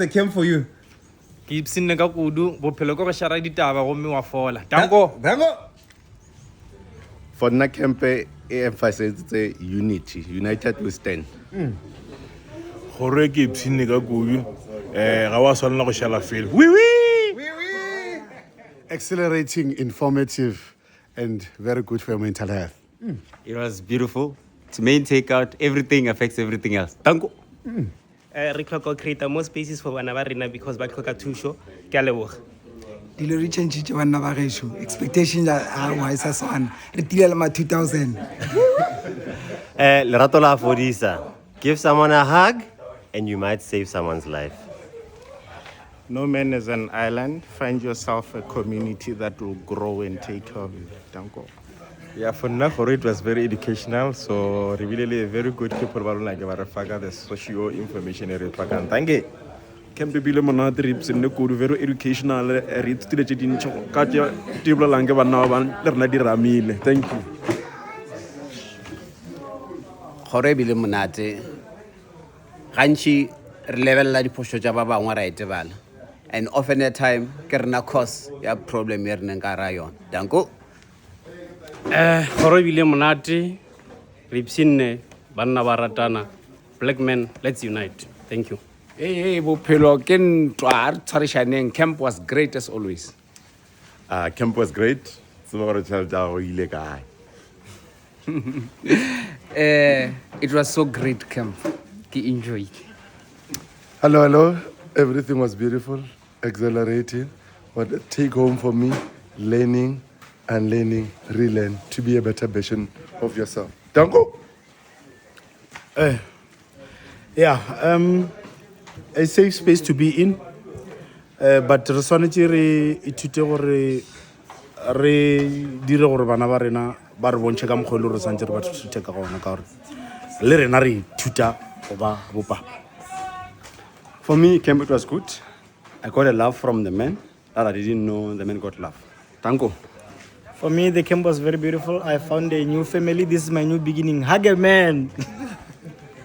the camp for you? Ke ipsinne ka kudu bophelo go shara ditaba go me wa fola. Danko. For nna camp e emphasize unity, united we stand. Gore ke ipsinne ka kudu ga wa swana go shala fela. Oui. Accelerating, informative, and very good for your mental health. It was beautiful. Its main takeout, everything affects everything else. Danko. Re tlhoka create more spaces for bana ba rena because ba tlhoka thusho ke a leboga dilo re change bana ba gesho expectations are wise as one re tilela ma 2000 Lerato la Fodisa. Give someone a hug and you might save someone's life. No man is an island. Find yourself a community that will grow and take care of you. Danko. Yeah, for now, for it was very educational. So, really, a very good people were like the socio information area. Thank you. Camp bile monate re ipsinne kudu very educational re tsile tse dintšho ka tebolo lange bana ba le rena di ramile. Thank you. Gore bile monate gantši re lebella diphošo tša ba bangwe ra etebala and often at time ke rena cause ya problem ye re neng ka ra yona. Danko. gore bile monate re ipsinne banna ba ratana black men let's unite thank you Hey, bophelo ke ntwa re tshwarishaneng. Camp was great as always. Camp was great. It was so great camp. Ke enjoyed. Hello. Everything was beautiful, exhilarating. But a take home for me, learning and learning, relearn to be a better version of yourself. Danko. A safe space to be in. But re swanetse re ithute gore re dire gore bana ba rena ba re bontshe ka mogolo re santse re ba thute ka gona ka gore le rena re ithuta go ba bopa. For me, camp it was good. I got a love from the men that I didn't know the men got love. Danko. for me the camp was very beautiful I found a new family this is my new beginning hug a man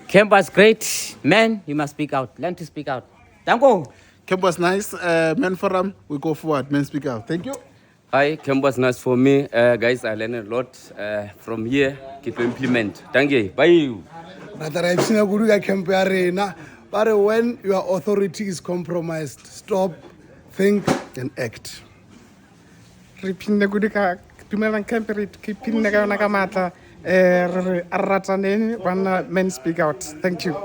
Camp was great. Man, you must speak out. Learn to speak out. Danko. Camp was nice. Men forum, we go forward. Men speak out. Thank you. Hi, camp was nice for me. Guys, I learned a lot from here. Keep implement. Thank you. Bye. but I've seen a good camp arena but when your authority is compromised stop think and act re pinne go dika dumelang camp re ke pinne ka yona ka matla re rataneng bana men speak out thank you